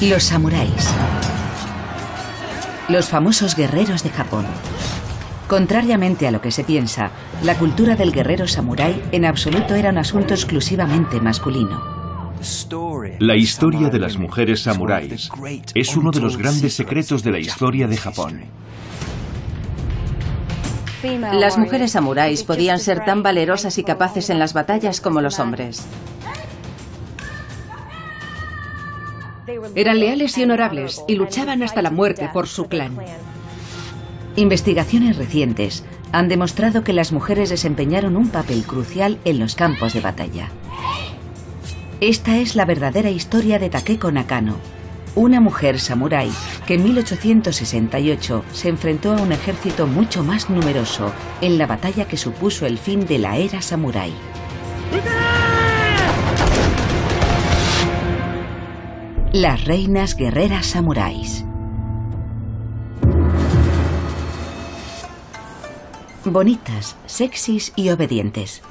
Los samuráis. Los famosos guerreros de Japón. Contrariamente a lo que se piensa, la cultura del guerrero samurái en absoluto era un asunto exclusivamente masculino. La historia de las mujeres samuráis es uno de los grandes secretos de la historia de Japón. Las mujeres samuráis podían ser tan valerosas y capaces en las batallas como los hombres. Eran leales y honorables y luchaban hasta la muerte por su clan. Investigaciones recientes han demostrado que las mujeres desempeñaron un papel crucial en los campos de batalla. Esta es la verdadera historia de Takeko Nakano, una mujer samurái que en 1868 se enfrentó a un ejército mucho más numeroso en la batalla que supuso el fin de la era samurái. Las reinas guerreras samuráis. Bonitas, sexys y obedientes.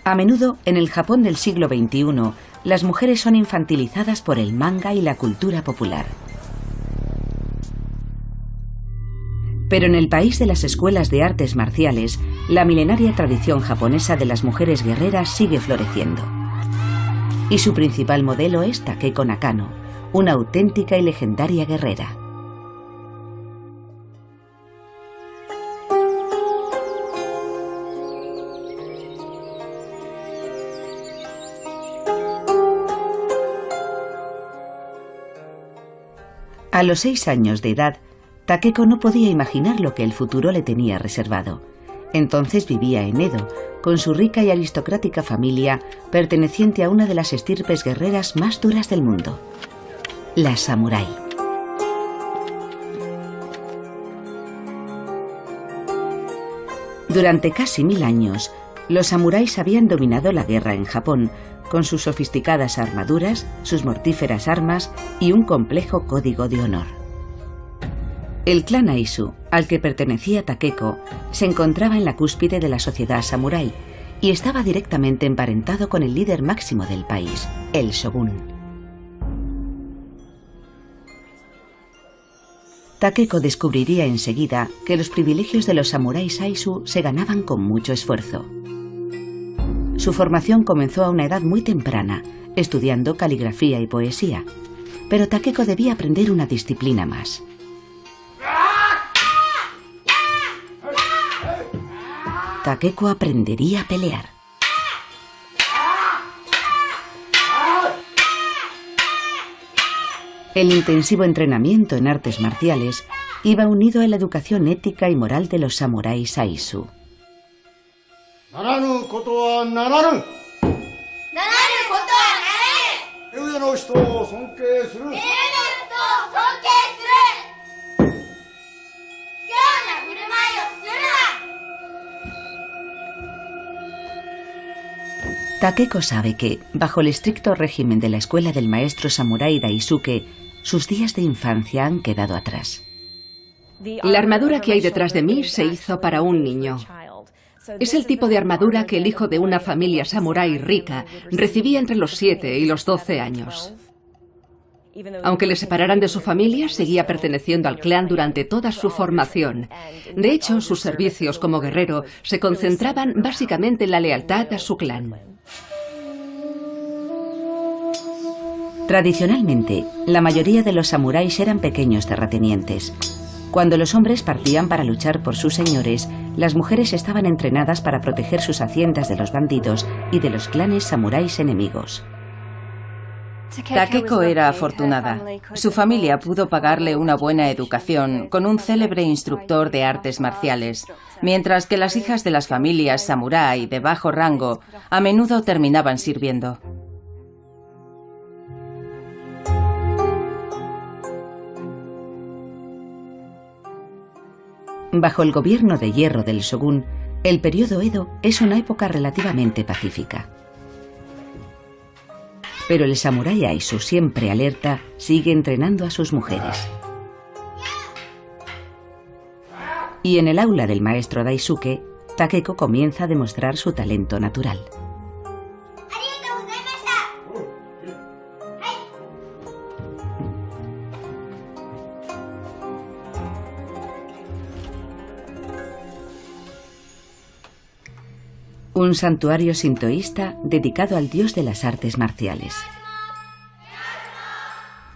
A menudo, en el Japón del siglo XXI, las mujeres son infantilizadas por el manga y la cultura popular. Pero en el país de las escuelas de artes marciales, la milenaria tradición japonesa de las mujeres guerreras sigue floreciendo. Y su principal modelo es Takeko Nakano, una auténtica y legendaria guerrera. A los 6 años de edad, Takeko no podía imaginar lo que el futuro le tenía reservado. Entonces vivía en Edo, con su rica y aristocrática familia, perteneciente a una de las estirpes guerreras más duras del mundo, la samurái. Durante casi 1000 años, los samuráis habían dominado la guerra en Japón, con sus sofisticadas armaduras, sus mortíferas armas y un complejo código de honor. El clan Aizu, al que pertenecía Takeko, se encontraba en la cúspide de la sociedad samurái y estaba directamente emparentado con el líder máximo del país, el shogun. Takeko descubriría enseguida que los privilegios de los samuráis Aizu se ganaban con mucho esfuerzo. Su formación comenzó a una edad muy temprana, estudiando caligrafía y poesía, pero Takeko debía aprender una disciplina más. Takeko aprendería a pelear. El intensivo entrenamiento en artes marciales iba unido a la educación ética y moral de los samuráis Aizu. Takeko sabe que, bajo el estricto régimen de la escuela del maestro samurái Daisuke, sus días de infancia han quedado atrás. La armadura que hay detrás de mí se hizo para un niño. Es el tipo de armadura que el hijo de una familia samurái rica recibía entre los 7 y los 12 años. Aunque le separaran de su familia, seguía perteneciendo al clan durante toda su formación. De hecho, sus servicios como guerrero se concentraban básicamente en la lealtad a su clan. Tradicionalmente, la mayoría de los samuráis eran pequeños terratenientes. Cuando los hombres partían para luchar por sus señores, las mujeres estaban entrenadas para proteger sus haciendas de los bandidos y de los clanes samuráis enemigos. Takeko era afortunada. Su familia pudo pagarle una buena educación con un célebre instructor de artes marciales, mientras que las hijas de las familias samurái de bajo rango a menudo terminaban sirviendo. Bajo el gobierno de hierro del shogun, el periodo Edo es una época relativamente pacífica. Pero el samurái Aizu, siempre alerta, sigue entrenando a sus mujeres. Y en el aula del maestro Daisuke, Takeko comienza a demostrar su talento natural. un santuario sintoísta dedicado al dios de las artes marciales.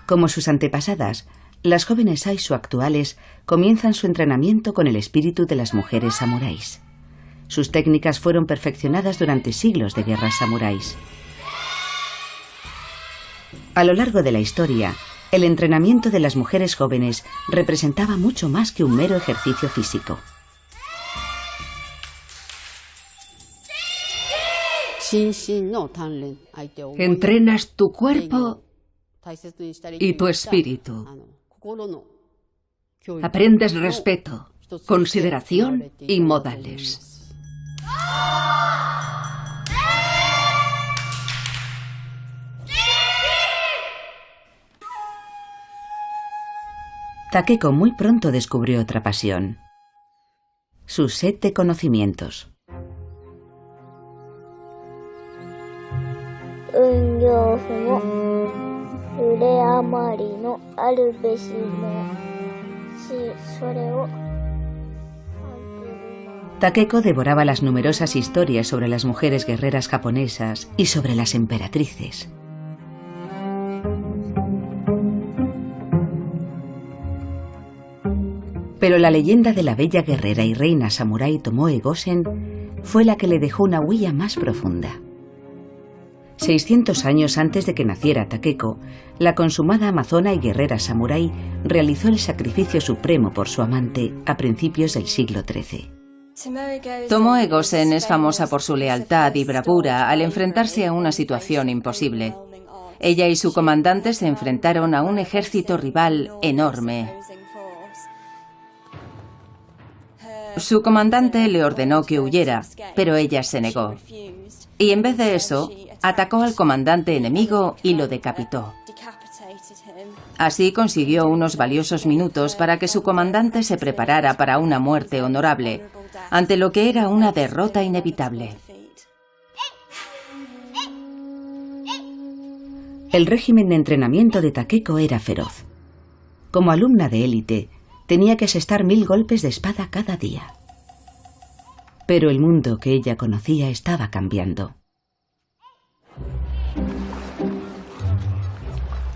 Como sus antepasadas, las jóvenes Aisu actuales comienzan su entrenamiento con el espíritu de las mujeres samuráis. Sus técnicas fueron perfeccionadas durante siglos de guerras samuráis. A lo largo de la historia, el entrenamiento de las mujeres jóvenes representaba mucho más que un mero ejercicio físico. Entrenas tu cuerpo y tu espíritu. Aprendes respeto, consideración y modales. Takeko muy pronto descubrió otra pasión: su sed de conocimientos. Takeko devoraba las numerosas historias sobre las mujeres guerreras japonesas y sobre las emperatrices. Pero la leyenda de la bella guerrera y reina samurái Tomoe Gosen fue la que le dejó una huella más profunda. 600 años antes de que naciera Takeko, la consumada amazona y guerrera samurái realizó el sacrificio supremo por su amante a principios del siglo XIII. Tomoe Gosen es famosa por su lealtad y bravura al enfrentarse a una situación imposible. Ella y su comandante se enfrentaron a un ejército rival enorme. Su comandante le ordenó que huyera, pero ella se negó. Y en vez de eso, atacó al comandante enemigo y lo decapitó. Así consiguió unos valiosos minutos para que su comandante se preparara para una muerte honorable, ante lo que era una derrota inevitable. El régimen de entrenamiento de Takeko era feroz. Como alumna de élite, tenía que asestar 1000 golpes de espada cada día. Pero el mundo que ella conocía estaba cambiando.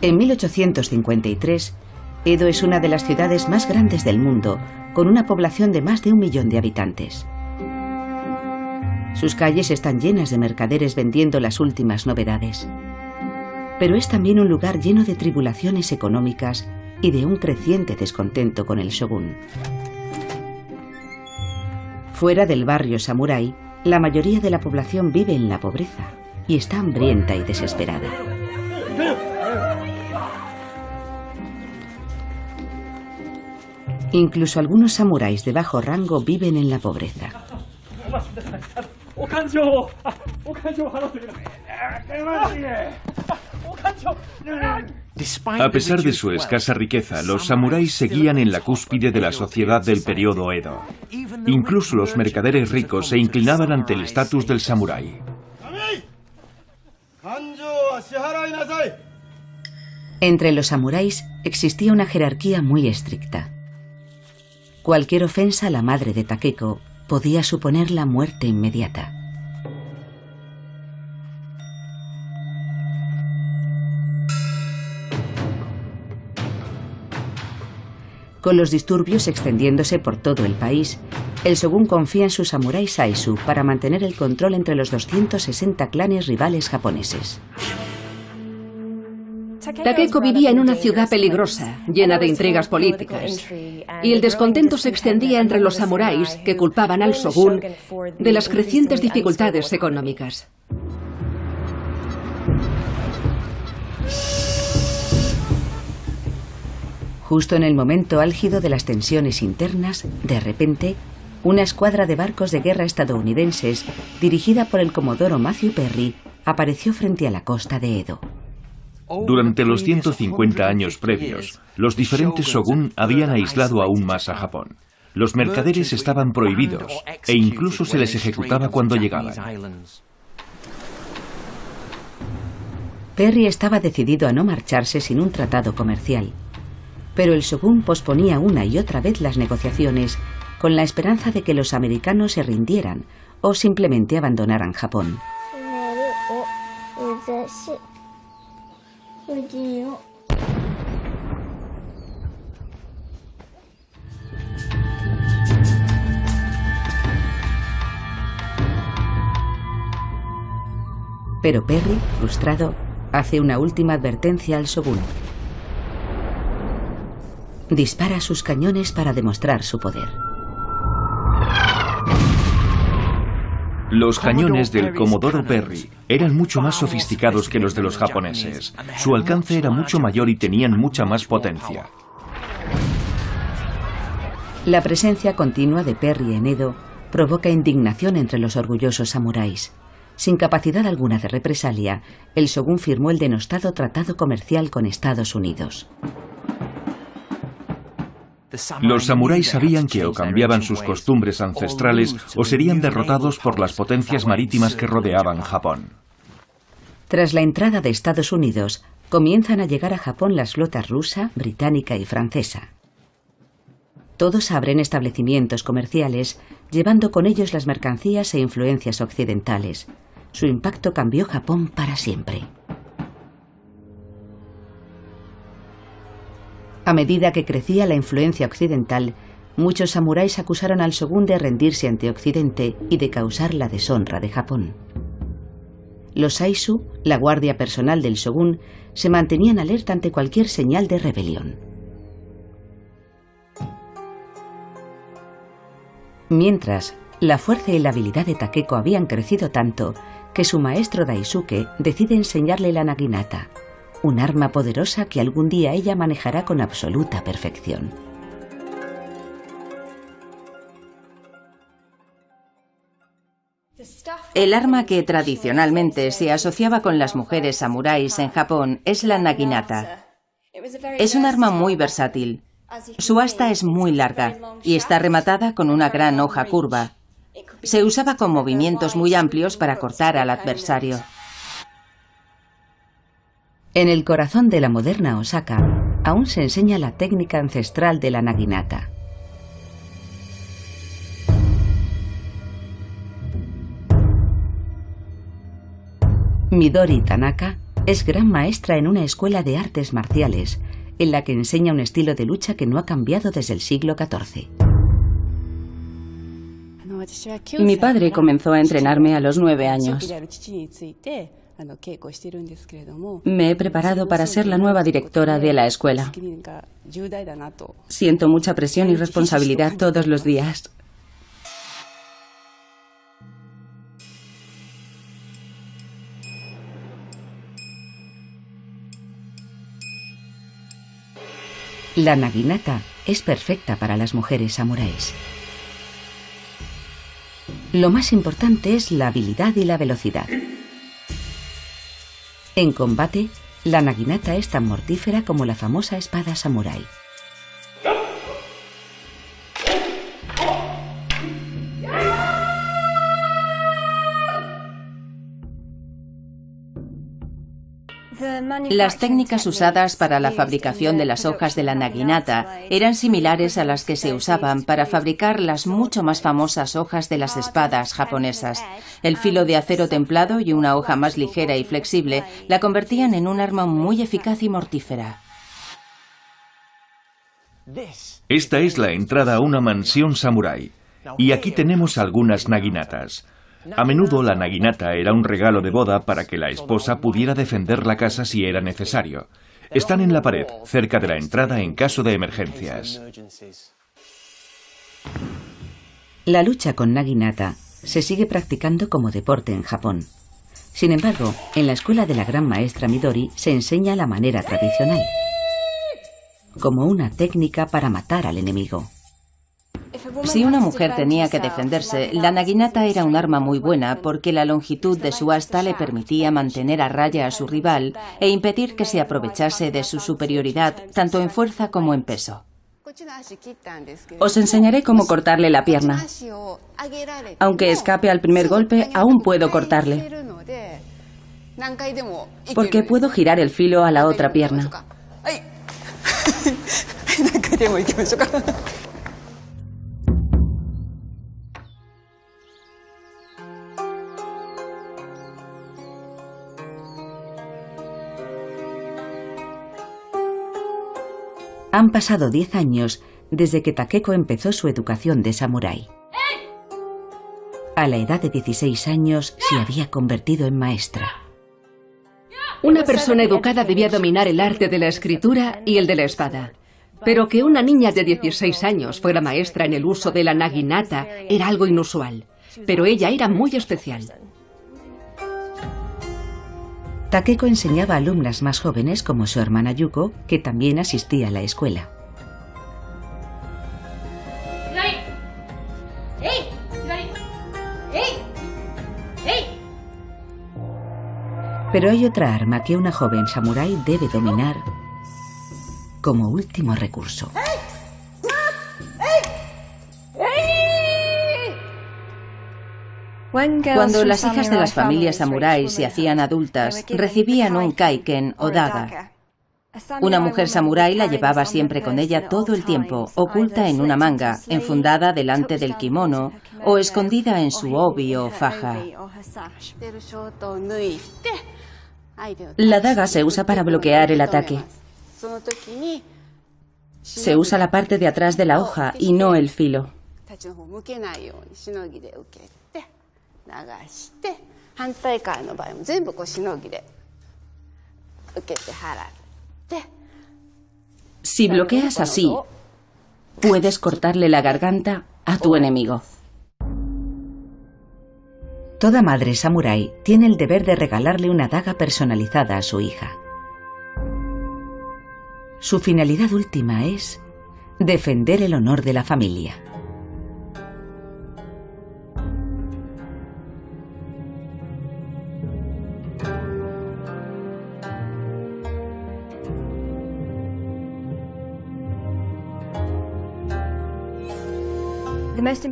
En 1853, Edo es una de las ciudades más grandes del mundo, con una población de más de 1 millón de habitantes. Sus calles están llenas de mercaderes vendiendo las últimas novedades. Pero es también un lugar lleno de tribulaciones económicas y de un creciente descontento con el shogun. Fuera del barrio samurái, la mayoría de la población vive en la pobreza y está hambrienta y desesperada. Incluso algunos samuráis de bajo rango viven en la pobreza. A pesar de su escasa riqueza, los samuráis seguían en la cúspide de la sociedad del periodo Edo. Incluso los mercaderes ricos se inclinaban ante el estatus del samurái. Entre los samuráis existía una jerarquía muy estricta. Cualquier ofensa a la madre de Takeko podía suponer la muerte inmediata. Con los disturbios extendiéndose por todo el país, el shogun confía en sus samuráis Aisu para mantener el control entre los 260 clanes rivales japoneses. Takeko vivía en una ciudad peligrosa, llena de intrigas políticas, y el descontento se extendía entre los samuráis que culpaban al shogun de las crecientes dificultades económicas. Justo en el momento álgido de las tensiones internas, de repente, una escuadra de barcos de guerra estadounidenses, dirigida por el comodoro Matthew Perry, apareció frente a la costa de Edo. Durante los 150 años previos, los diferentes shogun habían aislado aún más a Japón. Los mercaderes estaban prohibidos e incluso se les ejecutaba cuando llegaban. Perry estaba decidido a no marcharse sin un tratado comercial, pero el shogun posponía una y otra vez las negociaciones con la esperanza de que los americanos se rindieran o simplemente abandonaran Japón. Pero Perry, frustrado, hace una última advertencia al shogun. Dispara sus cañones para demostrar su poder. Los cañones del Comodoro Perry eran mucho más sofisticados que los de los japoneses. Su alcance era mucho mayor y tenían mucha más potencia. La presencia continua de Perry en Edo provoca indignación entre los orgullosos samuráis. Sin capacidad alguna de represalia, el shogun firmó el denostado tratado comercial con Estados Unidos. Los samuráis sabían que o cambiaban sus costumbres ancestrales o serían derrotados por las potencias marítimas que rodeaban Japón. Tras la entrada de Estados Unidos, comienzan a llegar a Japón las flotas rusa, británica y francesa. Todos abren establecimientos comerciales, llevando con ellos las mercancías e influencias occidentales. Su impacto cambió Japón para siempre. A medida que crecía la influencia occidental, muchos samuráis acusaron al shogun de rendirse ante Occidente y de causar la deshonra de Japón. Los Saizu, la guardia personal del shogun, se mantenían alerta ante cualquier señal de rebelión. Mientras, la fuerza y la habilidad de Takeko habían crecido tanto que su maestro Daisuke decide enseñarle la naginata, un arma poderosa que algún día ella manejará con absoluta perfección. El arma que tradicionalmente se asociaba con las mujeres samuráis en Japón es la naginata. Es un arma muy versátil. Su asta es muy larga y está rematada con una gran hoja curva. Se usaba con movimientos muy amplios para cortar al adversario. En el corazón de la moderna Osaka, aún se enseña la técnica ancestral de la naginata. Midori Tanaka es gran maestra en una escuela de artes marciales, en la que enseña un estilo de lucha que no ha cambiado desde el siglo XIV. Mi padre comenzó a entrenarme a los 9 años. Me he preparado para ser la nueva directora de la escuela. Siento mucha presión y responsabilidad todos los días. La naginata es perfecta para las mujeres samuráis. Lo más importante es la habilidad y la velocidad. En combate, la naginata es tan mortífera como la famosa espada samurái. Las técnicas usadas para la fabricación de las hojas de la naginata eran similares a las que se usaban para fabricar las mucho más famosas hojas de las espadas japonesas. El filo de acero templado y una hoja más ligera y flexible la convertían en un arma muy eficaz y mortífera. Esta es la entrada a una mansión samurái. Y aquí tenemos algunas naginatas. A menudo la naginata era un regalo de boda para que la esposa pudiera defender la casa si era necesario. Están en la pared, cerca de la entrada en caso de emergencias. La lucha con naginata se sigue practicando como deporte en Japón. Sin embargo, en la escuela de la gran maestra Midori se enseña la manera tradicional, como una técnica para matar al enemigo. Si una mujer tenía que defenderse, la naginata era un arma muy buena porque la longitud de su asta le permitía mantener a raya a su rival e impedir que se aprovechase de su superioridad tanto en fuerza como en peso. Os enseñaré cómo cortarle la pierna. Aunque escape al primer golpe, aún puedo cortarle, porque puedo girar el filo a la otra pierna. Han pasado 10 años desde que Takeko empezó su educación de samurái. A la edad de 16 años se había convertido en maestra. Una persona educada debía dominar el arte de la escritura y el de la espada. Pero que una niña de 16 años fuera maestra en el uso de la naginata era algo inusual. Pero ella era muy especial. Takeko enseñaba a alumnas más jóvenes como su hermana Yuko, que también asistía a la escuela. Pero hay otra arma que una joven samurái debe dominar como último recurso. Cuando las hijas de las familias samuráis se hacían adultas, recibían un kaiken o daga. Una mujer samurái la llevaba siempre con ella todo el tiempo, oculta en una manga, enfundada delante del kimono o escondida en su obi o faja. La daga se usa para bloquear el ataque. Se usa la parte de atrás de la hoja y no el filo. Si bloqueas así, puedes cortarle la garganta a tu enemigo. Toda madre samurái tiene el deber de regalarle una daga personalizada a su hija. Su finalidad última es defender el honor de la familia.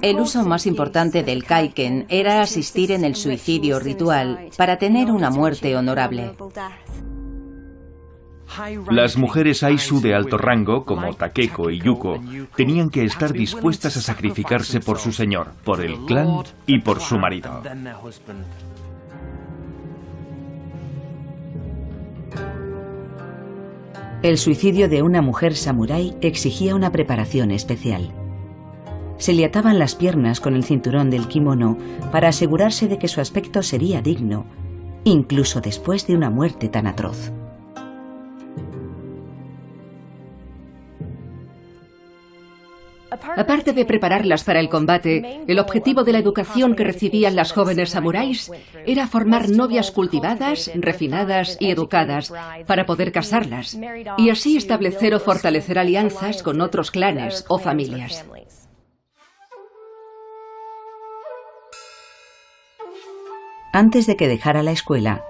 El uso más importante del kaiken era asistir en el suicidio ritual para tener una muerte honorable. Las mujeres Aisu de alto rango, como Takeko y Yuko, tenían que estar dispuestas a sacrificarse por su señor, por el clan y por su marido. El suicidio de una mujer samurái exigía una preparación especial. Se le ataban las piernas con el cinturón del kimono para asegurarse de que su aspecto sería digno, incluso después de una muerte tan atroz. Aparte de prepararlas para el combate, el objetivo de la educación que recibían las jóvenes samuráis era formar novias cultivadas, refinadas y educadas para poder casarlas, y así establecer o fortalecer alianzas con otros clanes o familias. Antes de que dejara la escuela,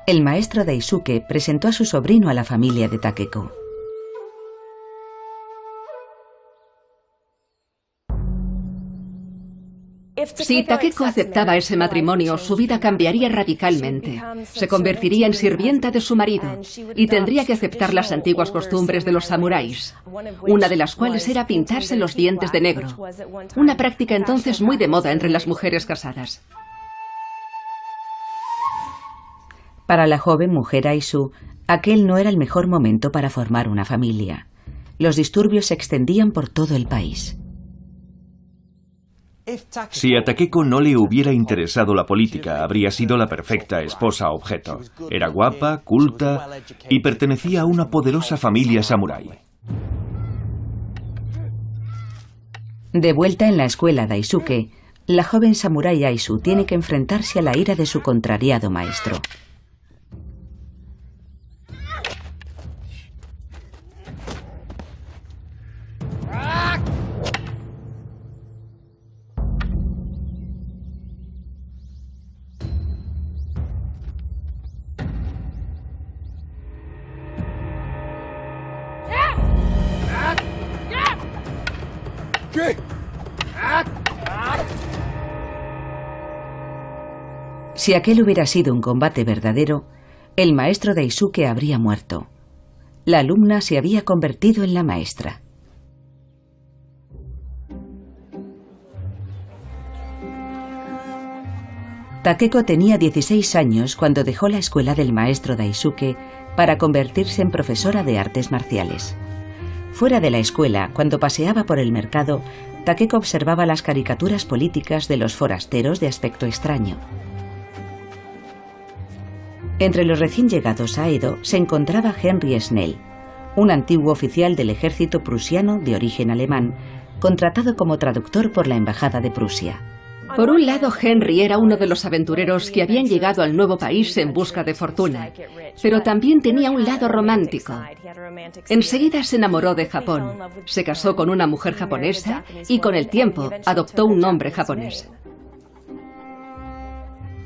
el maestro Daisuke presentó a su sobrino a la familia de Takeko. Si Takeko aceptaba ese matrimonio, su vida cambiaría radicalmente. Se convertiría en sirvienta de su marido y tendría que aceptar las antiguas costumbres de los samuráis, una de las cuales era pintarse los dientes de negro, una práctica entonces muy de moda entre las mujeres casadas. Para la joven mujer Aisu, aquel no era el mejor momento para formar una familia. Los disturbios se extendían por todo el país. Si a Takeko no le hubiera interesado la política, habría sido la perfecta esposa objeto. Era guapa, culta y pertenecía a una poderosa familia samurái. De vuelta en la escuela Daisuke, la joven samurái Aisu tiene que enfrentarse a la ira de su contrariado maestro. Si aquel hubiera sido un combate verdadero, el maestro Daisuke habría muerto. La alumna se había convertido en la maestra. Takeko tenía 16 años cuando dejó la escuela del maestro Daisuke para convertirse en profesora de artes marciales. Fuera de la escuela, cuando paseaba por el mercado, Takeko observaba las caricaturas políticas de los forasteros de aspecto extraño. Entre los recién llegados a Edo se encontraba Henry Snell, un antiguo oficial del ejército prusiano de origen alemán, contratado como traductor por la Embajada de Prusia. Por un lado, Henry era uno de los aventureros que habían llegado al nuevo país en busca de fortuna, pero también tenía un lado romántico. Enseguida se enamoró de Japón, se casó con una mujer japonesa y con el tiempo adoptó un nombre japonés.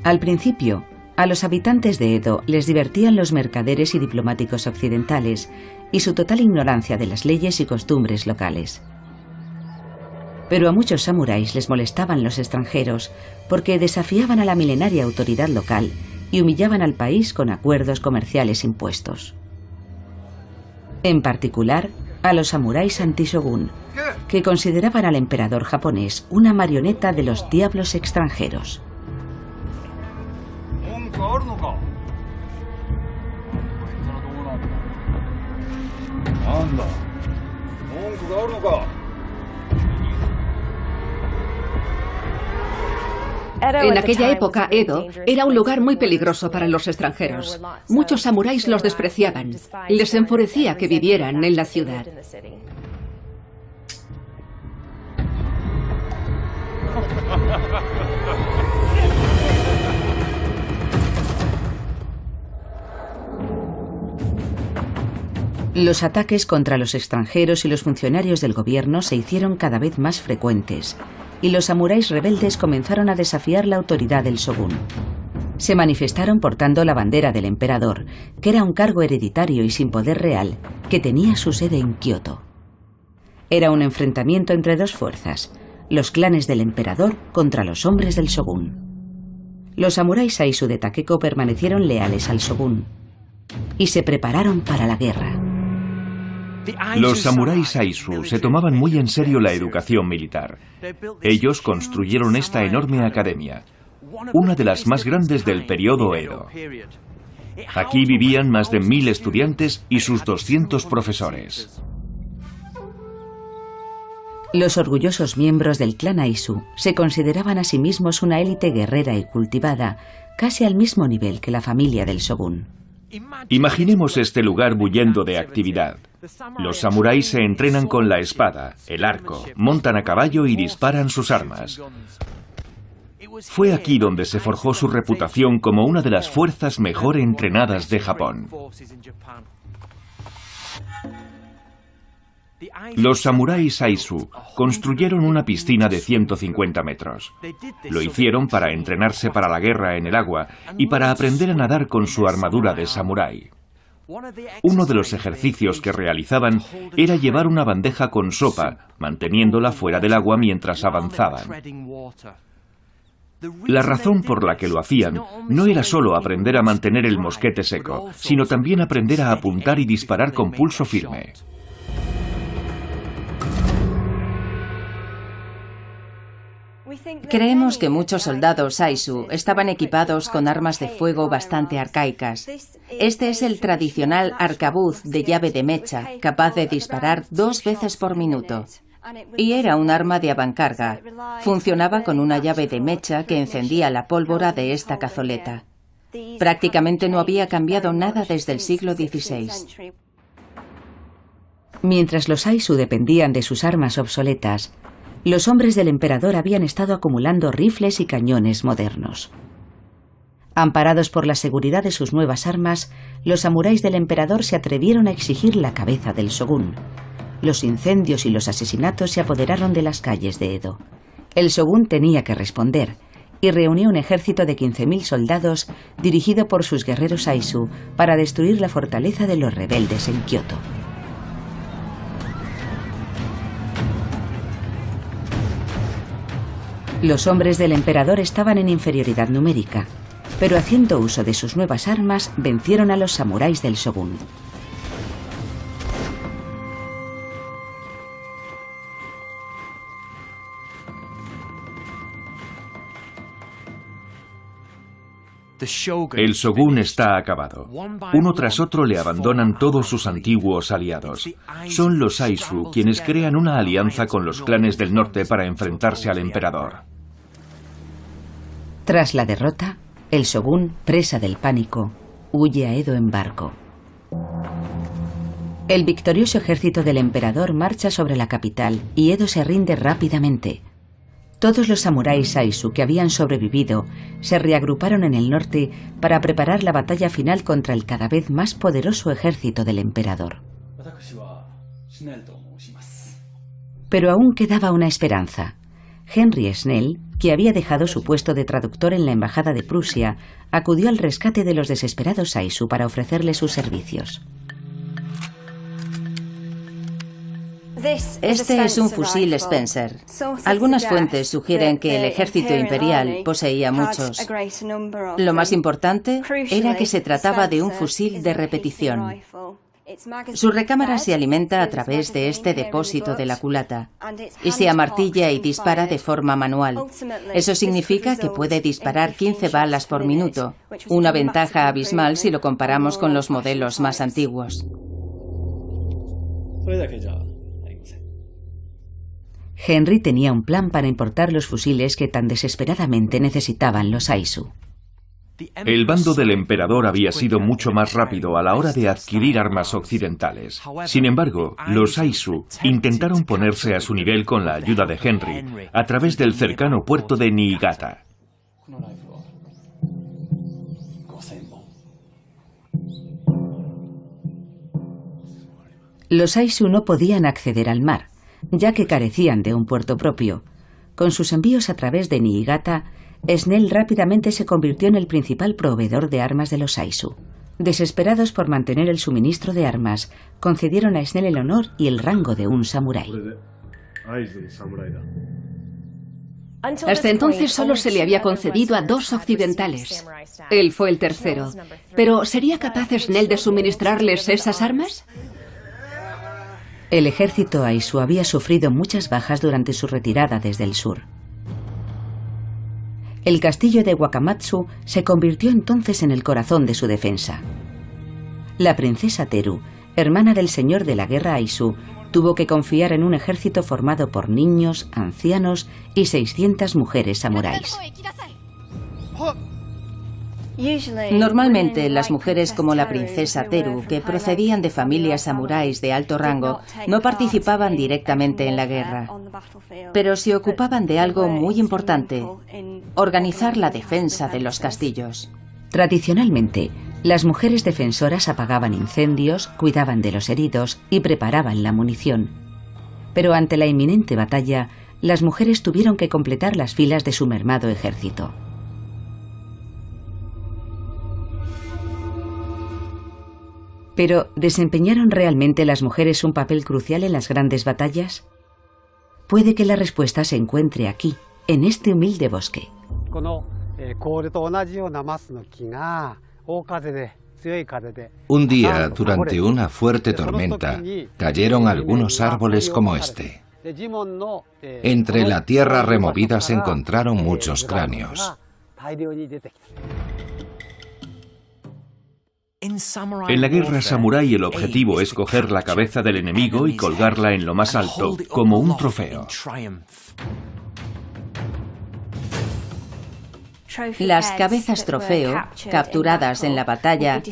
Al principio, a los habitantes de Edo les divertían los mercaderes y diplomáticos occidentales y su total ignorancia de las leyes y costumbres locales. Pero a muchos samuráis les molestaban los extranjeros porque desafiaban a la milenaria autoridad local y humillaban al país con acuerdos comerciales impuestos. En particular, a los samuráis anti-shogun, que consideraban al emperador japonés una marioneta de los diablos extranjeros. En aquella época, Edo era un lugar muy peligroso para los extranjeros. Muchos samuráis los despreciaban. Les enfurecía que vivieran en la ciudad. Los ataques contra los extranjeros y los funcionarios del gobierno se hicieron cada vez más frecuentes, y los samuráis rebeldes comenzaron a desafiar la autoridad del shogun. Se manifestaron portando la bandera del emperador, que era un cargo hereditario y sin poder real, que tenía su sede en Kioto. Era un enfrentamiento entre dos fuerzas, los clanes del emperador contra los hombres del shogun. Los samuráis Saizu de Takeko permanecieron leales al shogun y se prepararon para la guerra. Los samuráis Saizu se tomaban muy en serio la educación militar. Ellos construyeron esta enorme academia, una de las más grandes del periodo Edo. Aquí vivían más de 1000 estudiantes y sus 200 profesores. Los orgullosos miembros del clan Aizu se consideraban a sí mismos una élite guerrera y cultivada, casi al mismo nivel que la familia del shogun. Imaginemos este lugar bullendo de actividad. Los samuráis se entrenan con la espada, el arco, montan a caballo y disparan sus armas. Fue aquí donde se forjó su reputación como una de las fuerzas mejor entrenadas de Japón. Los samuráis Saizu construyeron una piscina de 150 metros. Lo hicieron para entrenarse para la guerra en el agua y para aprender a nadar con su armadura de samurái. Uno de los ejercicios que realizaban era llevar una bandeja con sopa, manteniéndola fuera del agua mientras avanzaban. La razón por la que lo hacían no era solo aprender a mantener el mosquete seco, sino también aprender a apuntar y disparar con pulso firme. Creemos que muchos soldados Saizu estaban equipados con armas de fuego bastante arcaicas. Este es el tradicional arcabuz de llave de mecha, capaz de disparar 2 veces por minuto. Y era un arma de avancarga. Funcionaba con una llave de mecha que encendía la pólvora de esta cazoleta. Prácticamente no había cambiado nada desde el siglo XVI. Mientras los Saizu dependían de sus armas obsoletas, los hombres del emperador habían estado acumulando rifles y cañones modernos. Amparados por la seguridad de sus nuevas armas, los samuráis del emperador se atrevieron a exigir la cabeza del shogun. Los incendios y los asesinatos se apoderaron de las calles de Edo. El shogun tenía que responder y reunió un ejército de 15.000 soldados dirigido por sus guerreros Saizu para destruir la fortaleza de los rebeldes en Kioto. Los hombres del emperador estaban en inferioridad numérica, pero haciendo uso de sus nuevas armas vencieron a los samuráis del shogun. El Shogun está acabado. Uno tras otro le abandonan todos sus antiguos aliados. Son los Aizu quienes crean una alianza con los clanes del norte para enfrentarse al emperador. Tras la derrota, el Shogun, presa del pánico, huye a Edo en barco. El victorioso ejército del emperador marcha sobre la capital y Edo se rinde rápidamente. Todos los samuráis Aizu que habían sobrevivido se reagruparon en el norte para preparar la batalla final contra el cada vez más poderoso ejército del emperador. Pero aún quedaba una esperanza. Henry Snell, que había dejado su puesto de traductor en la embajada de Prusia, acudió al rescate de los desesperados Aizu para ofrecerle sus servicios. Este es un fusil Spencer. Algunas fuentes sugieren que el ejército imperial poseía muchos. Lo más importante era que se trataba de un fusil de repetición. Su recámara se alimenta a través de este depósito de la culata y se amartilla y dispara de forma manual. Eso significa que puede disparar 15 balas por minuto, una ventaja abismal si lo comparamos con los modelos más antiguos. Henry tenía un plan para importar los fusiles que tan desesperadamente necesitaban los Aizu. El bando del emperador había sido mucho más rápido a la hora de adquirir armas occidentales. Sin embargo, los Aizu intentaron ponerse a su nivel con la ayuda de Henry a través del cercano puerto de Niigata. Los Aizu no podían acceder al mar, ya que carecían de un puerto propio. Con sus envíos a través de Niigata, Snell rápidamente se convirtió en el principal proveedor de armas de los Aizu. Desesperados por mantener el suministro de armas, concedieron a Snell el honor y el rango de un samurái. Hasta entonces solo se le había concedido a 2 occidentales. Él fue el tercero. Pero ¿sería capaz Snell de suministrarles esas armas? El ejército Aizu había sufrido muchas bajas durante su retirada desde el sur. El castillo de Wakamatsu se convirtió entonces en el corazón de su defensa. La princesa Teru, hermana del señor de la guerra Aizu, tuvo que confiar en un ejército formado por niños, ancianos y 600 mujeres samuráis. Normalmente, las mujeres como la princesa Teru, que procedían de familias samuráis de alto rango, no participaban directamente en la guerra, pero se ocupaban de algo muy importante: organizar la defensa de los castillos. Tradicionalmente, las mujeres defensoras apagaban incendios, cuidaban de los heridos y preparaban la munición. Pero ante la inminente batalla, las mujeres tuvieron que completar las filas de su mermado ejército. Pero, ¿desempeñaron realmente las mujeres un papel crucial en las grandes batallas? Puede que la respuesta se encuentre aquí, en este humilde bosque. Un día, durante una fuerte tormenta, cayeron algunos árboles como este. Entre la tierra removida se encontraron muchos cráneos. En la guerra samurái el objetivo es coger la cabeza del enemigo y colgarla en lo más alto, como un trofeo. Las cabezas trofeo, capturadas en la batalla,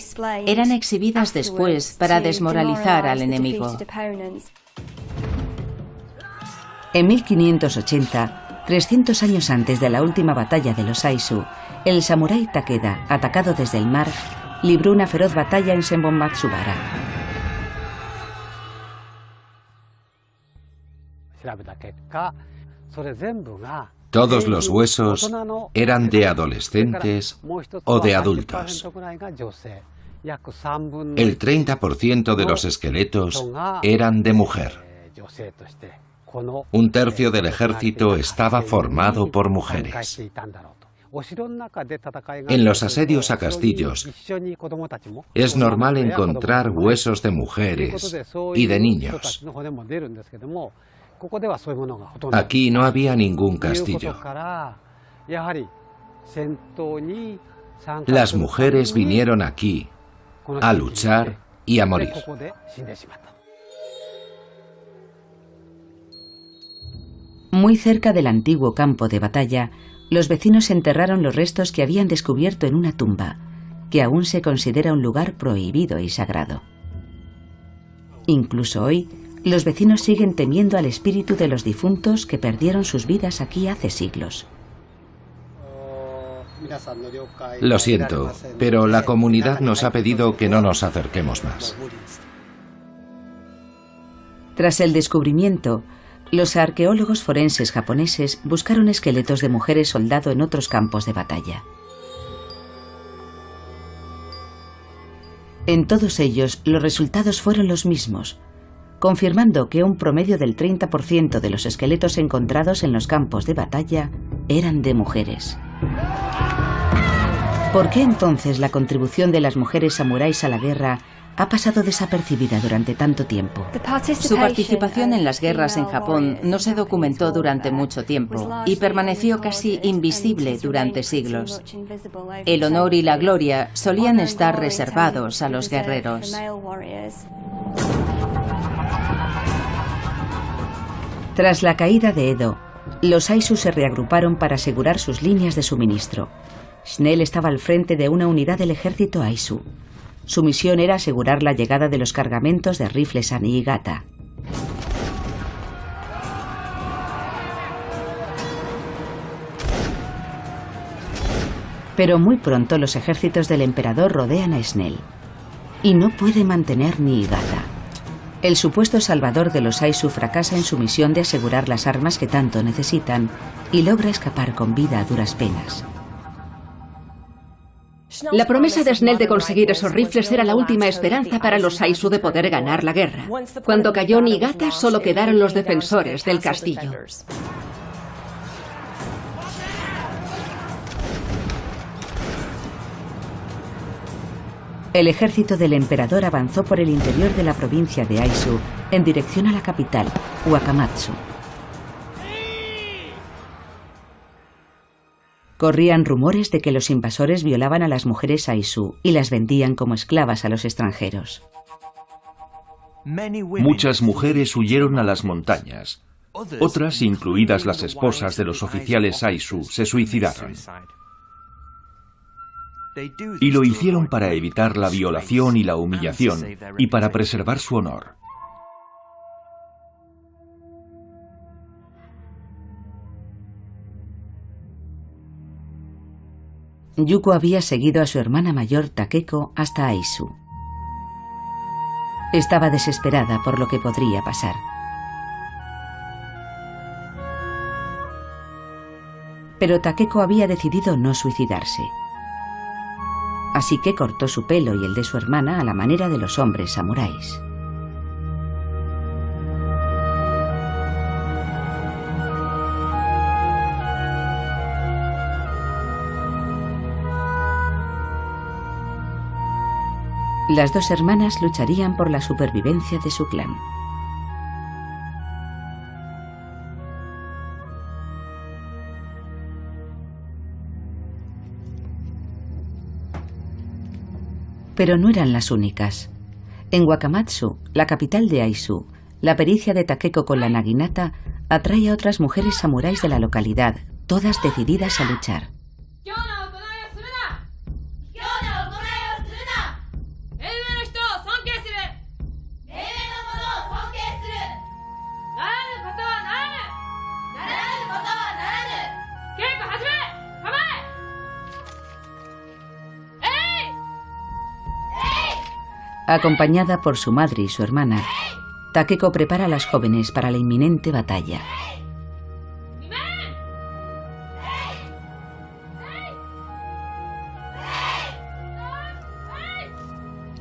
eran exhibidas después para desmoralizar al enemigo. En 1580, 300 años antes de la última batalla de los Aizu, el samurái Takeda, atacado desde el mar, libró una feroz batalla en Senbonmatsubara. Todos los huesos eran de adolescentes o de adultos. El 30% de los esqueletos eran de mujer. Un tercio del ejército estaba formado por mujeres. En los asedios a castillos es normal encontrar huesos de mujeres y de niños. Aquí no había ningún castillo. Las mujeres vinieron aquí a luchar y a morir. Muy cerca del antiguo campo de batalla, los vecinos enterraron los restos que habían descubierto en una tumba, que aún se considera un lugar prohibido y sagrado. Incluso hoy, los vecinos siguen temiendo al espíritu de los difuntos que perdieron sus vidas aquí hace siglos. Lo siento, pero la comunidad nos ha pedido que no nos acerquemos más. Tras el descubrimiento, los arqueólogos forenses japoneses buscaron esqueletos de mujeres soldado en otros campos de batalla. En todos ellos, los resultados fueron los mismos, confirmando que un promedio del 30% de los esqueletos encontrados en los campos de batalla eran de mujeres. ¿Por qué entonces la contribución de las mujeres samuráis a la guerra ha pasado desapercibida durante tanto tiempo? Su participación en las guerras en Japón no se documentó durante mucho tiempo y permaneció casi invisible durante siglos. El honor y la gloria solían estar reservados a los guerreros. Tras la caída de Edo, los Aizu se reagruparon para asegurar sus líneas de suministro. Snell estaba al frente de una unidad del ejército Aizu. Su misión era asegurar la llegada de los cargamentos de rifles a Niigata. Pero muy pronto los ejércitos del emperador rodean a Snell y no puede mantener Niigata. El supuesto salvador de los Aizu fracasa en su misión de asegurar las armas que tanto necesitan y logra escapar con vida a duras penas. La promesa de Snell de conseguir esos rifles era la última esperanza para los Aizu de poder ganar la guerra. Cuando cayó Niigata, solo quedaron los defensores del castillo. El ejército del emperador avanzó por el interior de la provincia de Aizu en dirección a la capital, Wakamatsu. Corrían rumores de que los invasores violaban a las mujeres Aizu y las vendían como esclavas a los extranjeros. Muchas mujeres huyeron a las montañas. Otras, incluidas las esposas de los oficiales Aizu, se suicidaron. Y lo hicieron para evitar la violación y la humillación y para preservar su honor. Yuko había seguido a su hermana mayor Takeko hasta Aizu. Estaba desesperada por lo que podría pasar. Pero Takeko había decidido no suicidarse. Así que cortó su pelo y el de su hermana a la manera de los hombres samuráis. Las dos hermanas lucharían por la supervivencia de su clan. Pero no eran las únicas. En Wakamatsu, la capital de Aizu, la pericia de Takeko con la naginata atrae a otras mujeres samuráis de la localidad, todas decididas a luchar. Acompañada por su madre y su hermana, Takeko prepara a las jóvenes para la inminente batalla.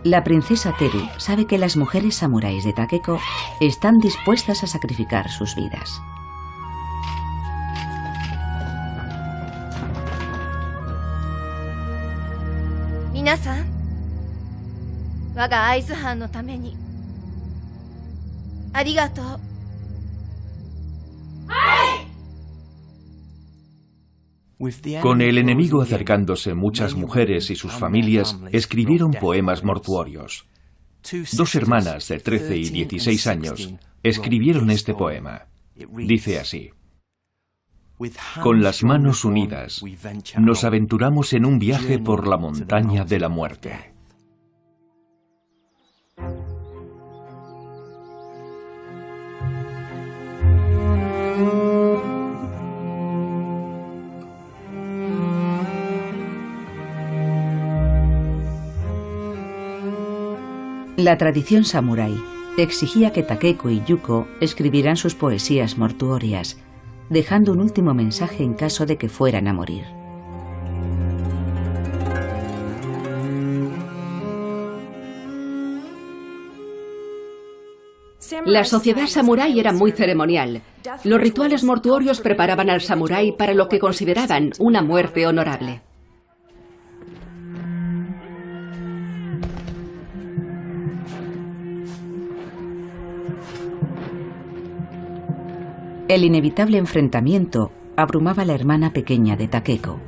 La princesa Teru sabe que las mujeres samuráis de Takeko están dispuestas a sacrificar sus vidas. Minasan, waga Aizu-han no tame ni arigatou. Con el enemigo acercándose, muchas mujeres y sus familias escribieron poemas mortuorios. 2 hermanas de 13 y 16 años escribieron este poema. Dice así: con las manos unidas, nos aventuramos en un viaje por la montaña de la muerte. La tradición samurái exigía que Takeko y Yuko escribieran sus poesías mortuorias, dejando un último mensaje en caso de que fueran a morir. La sociedad samurái era muy ceremonial. Los rituales mortuorios preparaban al samurái para lo que consideraban una muerte honorable. El inevitable enfrentamiento abrumaba a la hermana pequeña de Takeko.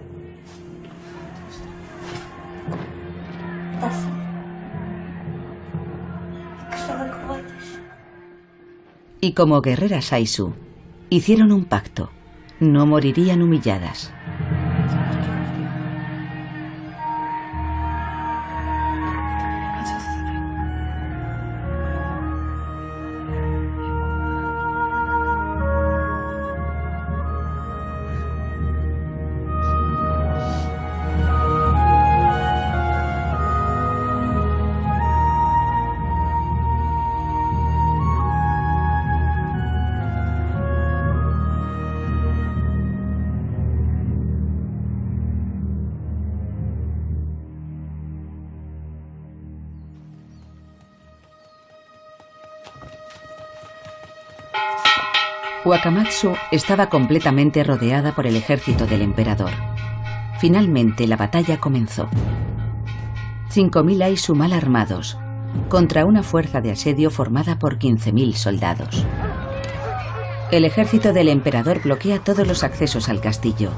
Y como guerreras Aizu, hicieron un pacto: no morirían humilladas. Wakamatsu estaba completamente rodeada por el ejército del emperador. Finalmente la batalla comenzó. 5.000 Aizu mal armados contra una fuerza de asedio formada por 15.000 soldados. El ejército del emperador bloquea todos los accesos al castillo.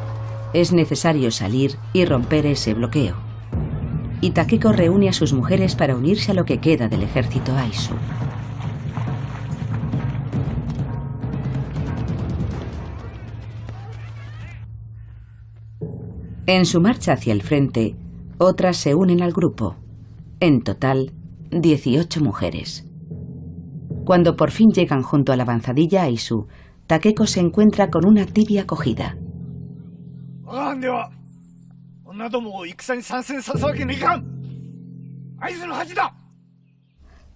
Es necesario salir y romper ese bloqueo. Y Takeko reúne a sus mujeres para unirse a lo que queda del ejército Aizu. En su marcha hacia el frente, otras se unen al grupo. En total, 18 mujeres. Cuando por fin llegan junto a la avanzadilla Aizu, Takeko se encuentra con una tibia acogida.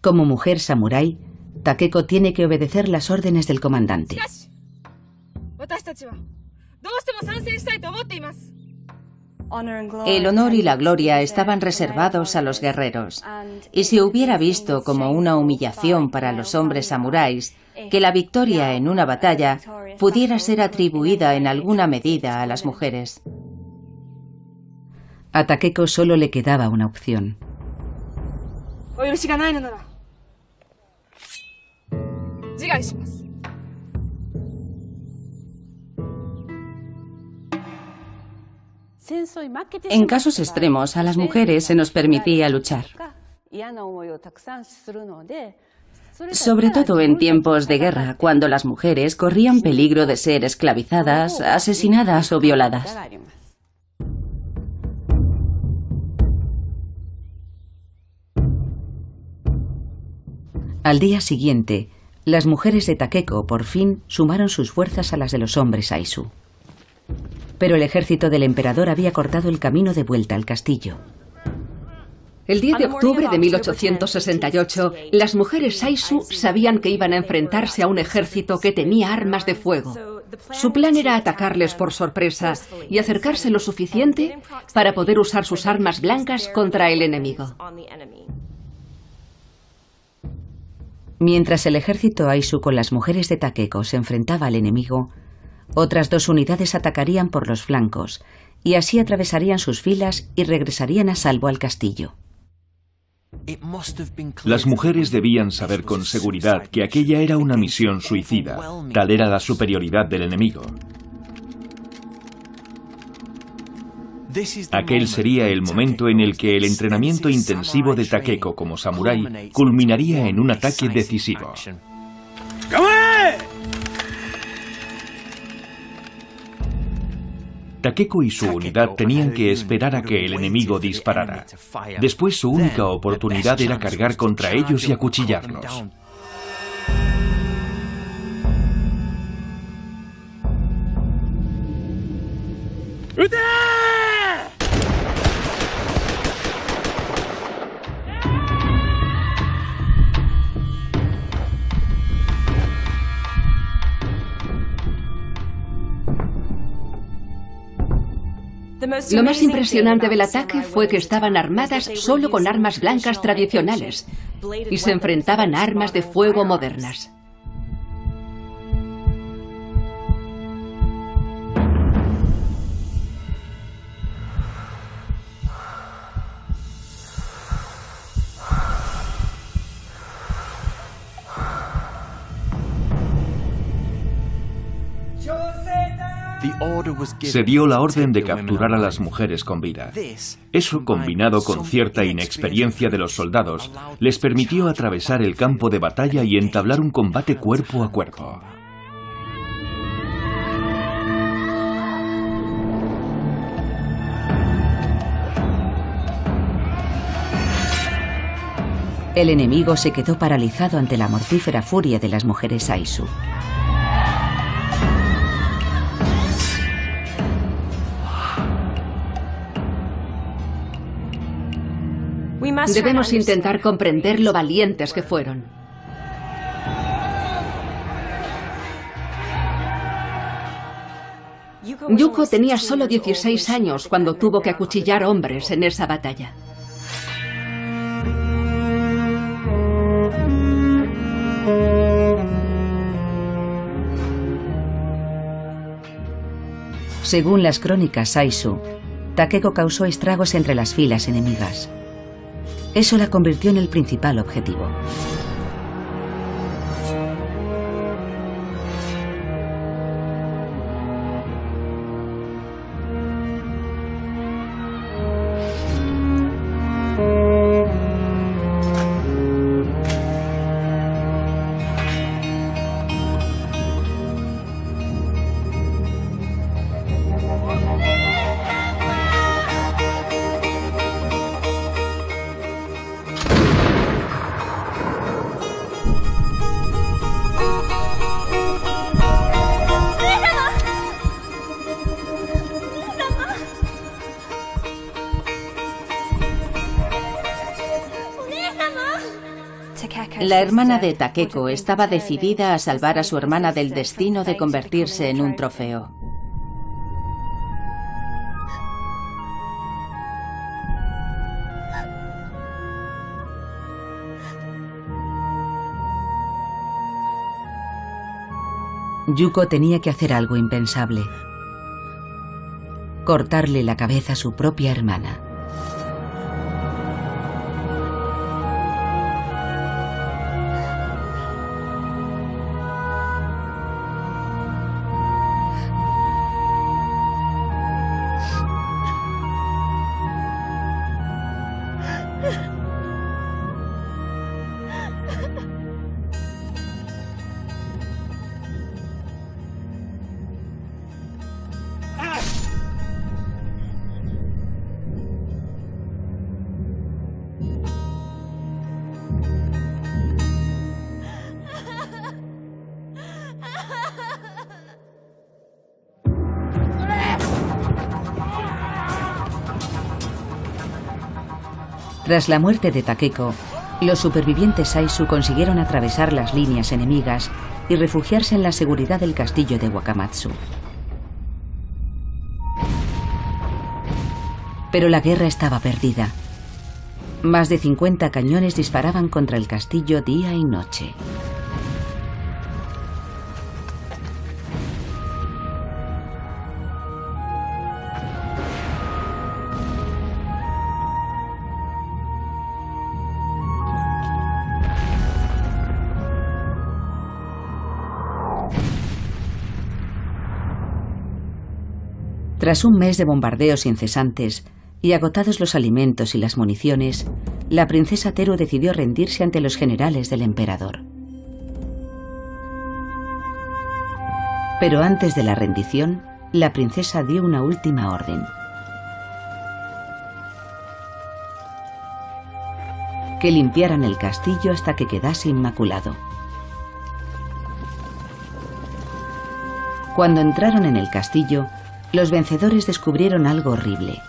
Como mujer samurái, Takeko tiene que obedecer las órdenes del comandante. El honor y la gloria estaban reservados a los guerreros, y se hubiera visto como una humillación para los hombres samuráis que la victoria en una batalla pudiera ser atribuida en alguna medida a las mujeres. A Takeko solo le quedaba una opción. En casos extremos, a las mujeres se nos permitía luchar. Sobre todo en tiempos de guerra, cuando las mujeres corrían peligro de ser esclavizadas, asesinadas o violadas. Al día siguiente, las mujeres de Takeko por fin sumaron sus fuerzas a las de los hombres Aizu. Pero el ejército del emperador había cortado el camino de vuelta al castillo. El 10 de octubre de 1868, las mujeres Aizu sabían que iban a enfrentarse a un ejército que tenía armas de fuego. Su plan era atacarles por sorpresa y acercarse lo suficiente para poder usar sus armas blancas contra el enemigo. Mientras el ejército Aizu con las mujeres de Takeko se enfrentaba al enemigo, otras 2 unidades atacarían por los flancos y así atravesarían sus filas y regresarían a salvo al castillo. Las mujeres debían saber con seguridad que aquella era una misión suicida. Tal era la superioridad del enemigo. Aquel sería el momento en el que el entrenamiento intensivo de Takeko como samurái culminaría en un ataque decisivo. Takeko y su unidad tenían que esperar a que el enemigo disparara. Después su única oportunidad era cargar contra ellos y acuchillarlos. Lo más impresionante del ataque fue que estaban armadas solo con armas blancas tradicionales y se enfrentaban a armas de fuego modernas. Se dio la orden de capturar a las mujeres con vida. Eso, combinado con cierta inexperiencia de los soldados, les permitió atravesar el campo de batalla y entablar un combate cuerpo a cuerpo. El enemigo se quedó paralizado ante la mortífera furia de las mujeres Aizu. Debemos intentar comprender lo valientes que fueron. Yuko tenía solo 16 años cuando tuvo que acuchillar hombres en esa batalla. Según las crónicas Aizu, Takeko causó estragos entre las filas enemigas. Eso la convirtió en el principal objetivo. La hermana de Takeko estaba decidida a salvar a su hermana del destino de convertirse en un trofeo. Yuko tenía que hacer algo impensable: cortarle la cabeza a su propia hermana. Tras la muerte de Takeko, los supervivientes Aizu consiguieron atravesar las líneas enemigas y refugiarse en la seguridad del castillo de Wakamatsu. Pero la guerra estaba perdida. Más de 50 cañones disparaban contra el castillo día y noche. Tras un mes de bombardeos incesantes y agotados los alimentos y las municiones, la princesa Teru decidió rendirse ante los generales del emperador. Pero antes de la rendición, la princesa dio una última orden. Que limpiaran el castillo hasta que quedase inmaculado. Cuando entraron en el castillo, los vencedores descubrieron algo horrible.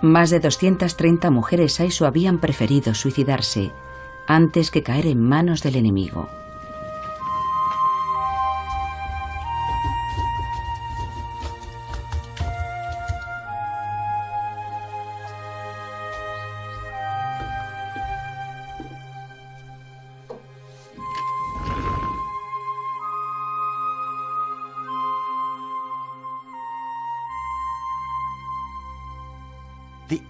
Más de 230 mujeres Aizu habían preferido suicidarse antes que caer en manos del enemigo.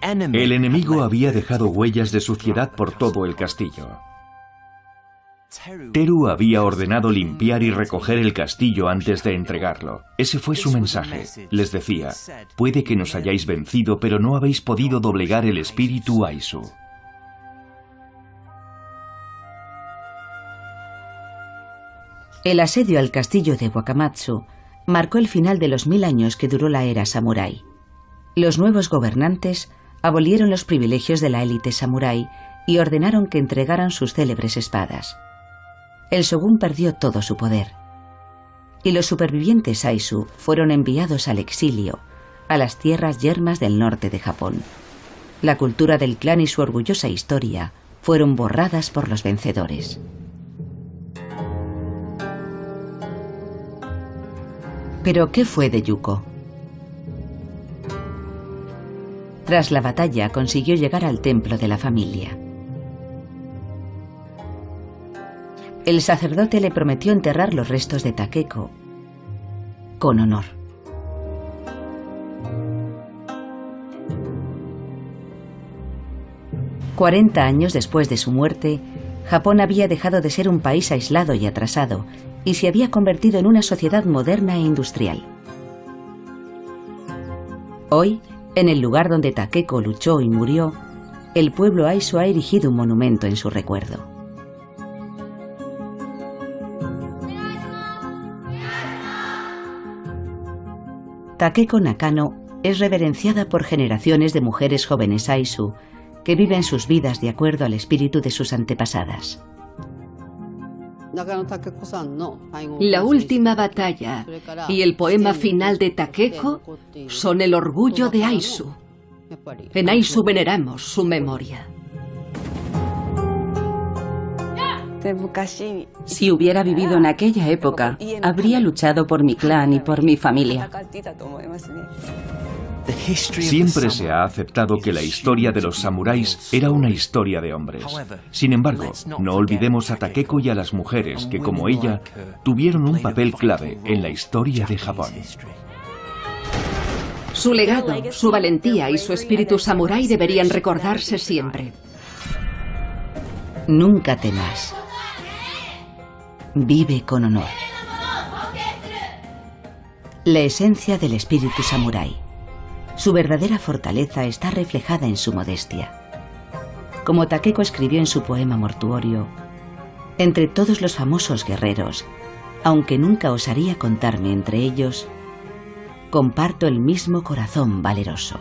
El enemigo había dejado huellas de suciedad por todo el castillo. Teru había ordenado limpiar y recoger el castillo antes de entregarlo. Ese fue su mensaje. Les decía, puede que nos hayáis vencido, pero no habéis podido doblegar el espíritu Aizu. El asedio al castillo de Wakamatsu marcó el final de los 1000 años que duró la era samurái. Los nuevos gobernantes abolieron los privilegios de la élite samurái y ordenaron que entregaran sus célebres espadas. El shōgun perdió todo su poder. Y los supervivientes Aizu fueron enviados al exilio, a las tierras yermas del norte de Japón. La cultura del clan y su orgullosa historia fueron borradas por los vencedores. ¿Pero qué fue de Yuko? Tras la batalla consiguió llegar al templo de la familia. El sacerdote le prometió enterrar los restos de Takeko con honor. «40 años después de su muerte, Japón había dejado de ser un país aislado y atrasado y se había convertido en una sociedad moderna e industrial. Hoy, en el lugar donde Takeko luchó y murió, el pueblo Aizu ha erigido un monumento en su recuerdo. Takeko Nakano es reverenciada por generaciones de mujeres jóvenes Aizu que viven sus vidas de acuerdo al espíritu de sus antepasadas. La última batalla y el poema final de Takeko son el orgullo de Aizu. En Aizu veneramos su memoria. Si hubiera vivido en aquella época, habría luchado por mi clan y por mi familia. Siempre se ha aceptado que la historia de los samuráis era una historia de hombres. Sin embargo, no olvidemos a Takeko y a las mujeres que, como ella, tuvieron un papel clave en la historia de Japón. Su legado, su valentía y su espíritu samurái deberían recordarse siempre. Nunca temas. Vive con honor. La esencia del espíritu samurái. Su verdadera fortaleza está reflejada en su modestia. Como Takeko escribió en su poema mortuorio, entre todos los famosos guerreros, aunque nunca osaría contarme entre ellos, comparto el mismo corazón valeroso.